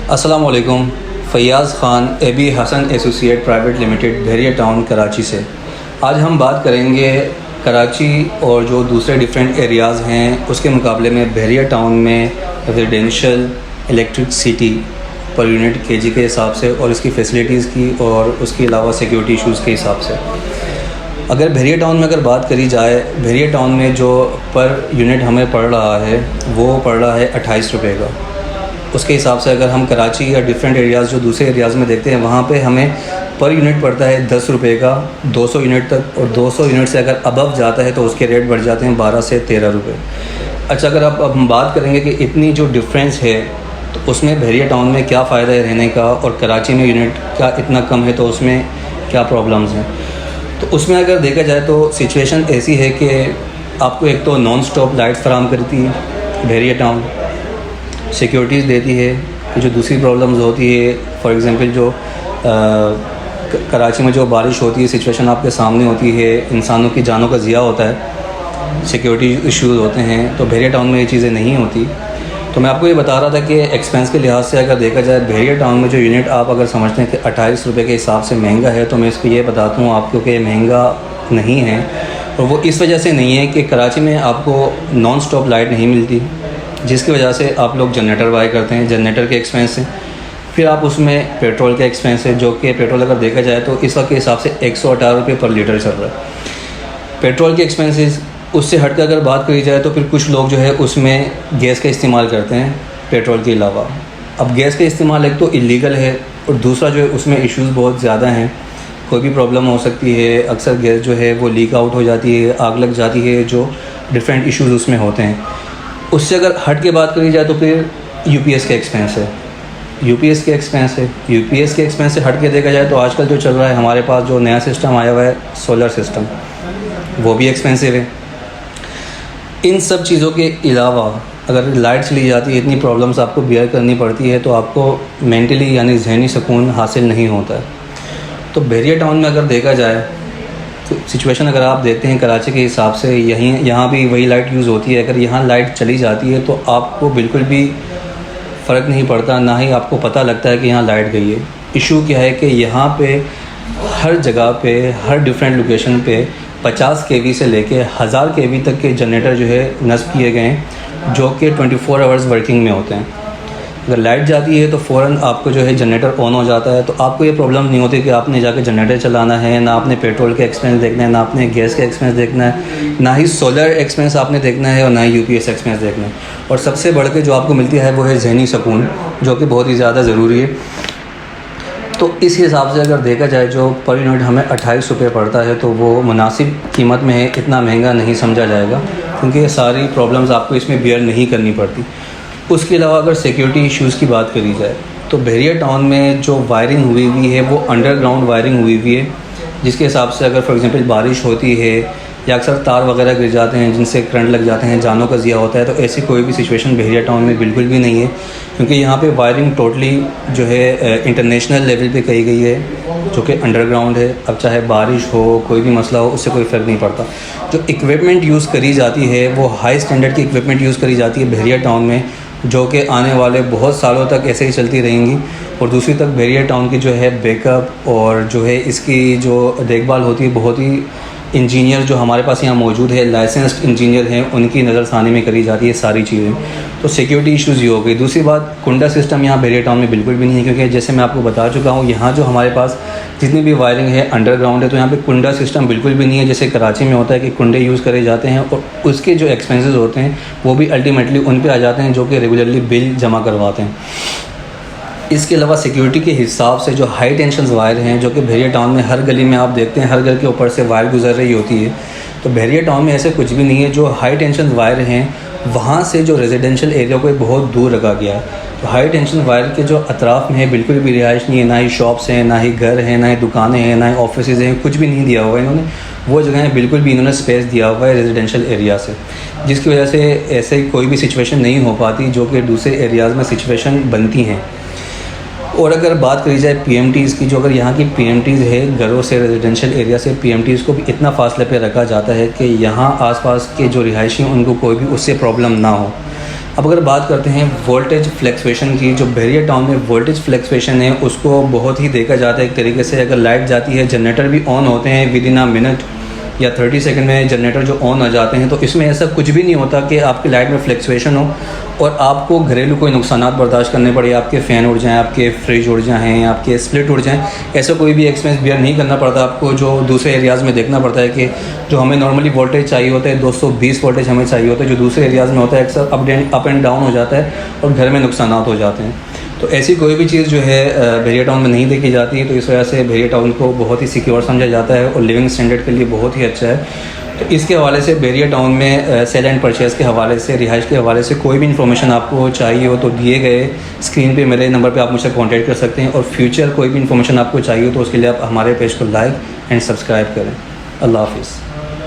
अस्सलामुअलैकुम। Faiyaz Khan AB Hasan associate private limited Bahria Town Karachi से। आज हम बात करेंगे कराची और जो दूसरे डिफरेंट एरियाज़ हैं उसके मुकाबले में बहरिया टाउन में residential electricity per unit KG के हिसाब से और इसकी फ़ैसिलिटीज़ की और उसके अलावा सिक्योरिटी इशूज़ के हिसाब से। अगर बहरिया टाउन में अगर बात करी जाए, बहरिया टाउन में जो पर यूनिट हमें पड़ रहा है वो पड़ रहा है 28 रुपये का। उसके हिसाब से अगर हम कराची या डिफरेंट एरियाज़ जो दूसरे एरियाज़ में देखते हैं वहाँ पे हमें पर यूनिट पड़ता है 10 रुपये का 200 यूनिट तक, और 200 यूनिट से अगर अबव जाता है तो उसके रेट बढ़ जाते हैं 12 से 13 रुपये। अच्छा, अगर अब हम बात करेंगे कि इतनी जो डिफरेंस है तो उसमें बहरिया टाउन में क्या फ़ायदा है रहने का और कराची में यूनिट क्या इतना कम है तो उसमें क्या प्रॉब्लम्स हैं। तो उसमें अगर देखा जाए तो सिचुएशन ऐसी है कि आपको एक तो नॉन स्टॉप लाइट फराहम करती है बहरिया टाउन, सिक्योरिटीज़ देती है। जो दूसरी प्रॉब्लम्स होती है, फॉर एग्ज़ाम्पल जो कराची में जो बारिश होती है सिचुएशन आपके सामने होती है, इंसानों की जानों का ज़िया होता है, सिक्योरिटी इश्यूज़ होते हैं, तो बहरिया टाउन में ये चीज़ें नहीं होती। तो मैं आपको ये बता रहा था कि एक्सपेंस के लिहाज से अगर देखा जाए बहरिया टाउन में जो यूनिट आप अगर समझते हैं कि 28 रुपये के हिसाब से महंगा है, तो मैं इसको ये बताता हूँ आपको कि महंगा नहीं है। और वो इस वजह से नहीं है कि कराची में आपको नॉन स्टॉप लाइट नहीं मिलती, जिसकी वजह से आप लोग जनरेटर बाय करते हैं, जनरेटर के एक्सपेंस हैं, फिर आप उसमें पेट्रोल के एक्सपेंस है, जो कि पेट्रोल अगर देखा जाए तो इस वक्त के हिसाब से 118 रुपये पर लीटर चल रहा है पेट्रोल के एक्सपेंसेस। उससे हट कर अगर बात करी जाए तो फिर कुछ लोग जो है उसमें गैस का इस्तेमाल करते हैं पेट्रोल के अलावा। अब गैस का इस्तेमाल एक तो इलीगल है और दूसरा जो है उसमें इश्यूज़ बहुत ज़्यादा हैं, कोई भी प्रॉब्लम हो सकती है। अक्सर गैस जो है वो लीक आउट हो जाती है, आग लग जाती है, जो डिफरेंट इश्यूज़ उसमें होते हैं। उससे अगर हट के बात करी जाए तो फिर यूपीएस के एक्सपेंस है, यूपीएस के एक्सपेंस से हट के देखा जाए तो आजकल जो चल रहा है हमारे पास जो नया सिस्टम आया हुआ है सोलर सिस्टम, वो भी एक्सपेंसिव है। इन सब चीज़ों के अलावा अगर लाइट चली जाती है, इतनी प्रॉब्लम्स आपको बियर करनी पड़ती है, तो आपको मेंटली यानी जहनी सुकून हासिल नहीं होता है। तो बहरिया टाउन में अगर देखा जाए तो सिचुएशन अगर आप देखते हैं कराची के हिसाब से, यहाँ भी वही लाइट यूज़ होती है। अगर यहाँ लाइट चली जाती है तो आपको बिल्कुल भी फ़र्क नहीं पड़ता, ना ही आपको पता लगता है कि यहाँ लाइट गई है। इशू क्या है कि यहाँ पे हर जगह पे, हर डिफरेंट लोकेशन पे 50 केवी से लेके 1000 केवी तक के जनरेटर जो है नस्ब किए गए हैं, जो कि 24 आवर्स वर्किंग में होते हैं। अगर लाइट जाती है तो फ़ौरन आपको जो है जनरेटर ऑन हो जाता है, तो आपको ये प्रॉब्लम नहीं होती कि आपने जाके जनरेटर चलाना है, ना आपने पेट्रोल के एक्सपेंस देखना है, ना आपने गैस के एक्सपेंस देखना है, ना ही सोलर एक्सपेंस आपने देखना है और ना ही यूपीएस एक्सपेंस देखना है। और सबसे बढ़ के जो आपको मिलती है वो है जहनी सुकून, जो कि बहुत ही ज़्यादा ज़रूरी है। तो इस हिसाब से अगर देखा जाए जो पर यूनिट हमें 28 रुपये पड़ता है तो वो मुनासिब कीमत में है, इतना महंगा नहीं समझा जाएगा, क्योंकि ये सारी प्रॉब्लम्स आपको इसमें बियर नहीं करनी पड़ती। उसके अलावा अगर सिक्योरिटी इश्यूज़ की बात करी जाए तो बहरिया टाउन में जो वायरिंग हुई हुई है वो अंडरग्राउंड वायरिंग हुई हुई है, जिसके हिसाब से अगर फॉर एग्जांपल बारिश होती है या अक्सर तार वगैरह गिर जाते हैं जिनसे करंट लग जाते हैं, जानों का ज़िया होता है, तो ऐसी कोई भी सिचुएशन बहरिया टाउन में बिल्कुल भी नहीं है, क्योंकि यहाँ पे वायरिंग टोटली जो है इंटरनेशनल लेवल पे कही गई है, जो कि अंडरग्राउंड है। अब चाहे बारिश हो, कोई भी मसला हो, उससे कोई फ़र्क नहीं पड़ता। जो इक्विपमेंट यूज़ करी जाती है वो हाई स्टैंडर्ड की इक्विपमेंट यूज़ करी जाती है बहरिया टाउन में, जो कि आने वाले बहुत सालों तक ऐसे ही चलती रहेंगी। और दूसरी तक बहरिया टाउन की जो है बैकअप और जो है इसकी जो देखभाल होती है, बहुत ही इंजीनियर जो हमारे पास यहाँ मौजूद है, लाइसेंस्ड इंजीनियर हैं, उनकी नज़रसानी में करी जाती है सारी चीज़ें। तो सिक्योरिटी इश्यूज़ ये हो गई। दूसरी बात, कुंडा सिस्टम यहाँ बहरिया टाउन में बिल्कुल भी नहीं है, क्योंकि जैसे मैं आपको बता चुका हूँ यहाँ जो हमारे पास जितनी भी वायरिंग है अंडरग्राउंड है, तो यहाँ पे कुंडा सिस्टम बिल्कुल भी नहीं है। जैसे कराची में होता है कि कुंडे यूज़ करे जाते हैं और उसके जो एक्सपेंसेस होते हैं वो भी अल्टीमेटली उन पे आ जाते हैं, जो कि रेगुलरली बिल जमा करवाते हैं। इसके अलावा सिक्योरिटी के हिसाब से जो हाई टेंशन वायर हैं, जो कि बहरिया टाउन में हर गली में आप देखते हैं, हर घर के ऊपर से वायर गुजर रही होती है, तो बहरिया टाउन में ऐसे कुछ भी नहीं है। जो हाई टेंशन वायर हैं वहाँ से जो रेजिडेंशियल एरिया को बहुत दूर रखा गया है। तो हाई टेंशन वायर के जो अतराफ़ में है बिल्कुल भी रिहाइश नहीं है, ना ही शॉप्स हैं, ना ही घर हैं, ना ही दुकानें हैं, ना ही ऑफिस हैं, कुछ भी नहीं दिया हुआ है इन्होंने। वो जगह बिल्कुल भी इन्होंने स्पेस दिया हुआ है रेजिडेंशियल एरिया से, जिसकी वजह से ऐसे कोई भी सिचुएशन नहीं हो पाती जो कि दूसरे एरियाज़ में सिचुएशन बनती हैं। और अगर बात करी जाए पीएमटीज़ की, जो अगर यहाँ की पीएमटीज़ है घरों से, रेजिडेंशियल एरिया से पीएमटीज़ को भी इतना फासले पे रखा जाता है कि यहाँ आसपास के जो रिहायशी हैं उनको कोई भी उससे प्रॉब्लम ना हो। अब अगर बात करते हैं वोल्टेज फ्लक्चुएशन की, जो बहरिया टाउन में वोल्टेज फ्लक्चुएशन है उसको बहुत ही देखा जाता है एक तरीके से। अगर लाइट जाती है, जनरेटर भी ऑन होते हैं विद इन अ मिनट या 30 सेकंड में जनरेटर जो ऑन आ जाते हैं, तो इसमें ऐसा कुछ भी नहीं होता कि आपकी लाइट में फ्लक्चुएशन हो और आपको घरेलू कोई नुकसानात बर्दाश्त करने पड़े, आपके फ़ैन उड़ जाएँ, आपके फ्रिज उड़ जाएँ, आपके स्प्लिट उड़ जाएँ। ऐसा कोई भी एक्सपेंस बियर नहीं करना पड़ता आपको, जो दूसरे एरियाज़ में देखना पड़ता है कि जो हमें नॉर्मली वोल्टेज चाहिए होता है 220 वोल्टेज हमें चाहिए होता है, जो दूसरे एरियाज़ में होता है अक्सर अप एंड डाउन हो जाता है और घर में नुकसानात हो जाते हैं। तो ऐसी कोई भी चीज़ जो है बहरिया टाउन में नहीं देखी जाती है, तो इस वजह से बहरिया टाउन को बहुत ही सिक्योर समझा जाता है और लिविंग स्टैंडर्ड के लिए बहुत ही अच्छा है। तो इसके हवाले से बहरिया टाउन में सेल एंड परचेज़ के हवाले से, रिहाइश के हवाले से कोई भी इन्फॉर्मेशन आपको चाहिए हो तो दिए गए स्क्रीन पे मेरे नंबर पे आप मुझसे कांटेक्ट कर सकते हैं। और फ्यूचर कोई भी इन्फॉर्मेशन आपको चाहिए हो तो उसके लिए आप हमारे पेज को लाइक एंड सब्सक्राइब करें। अल्लाह हाफिज़।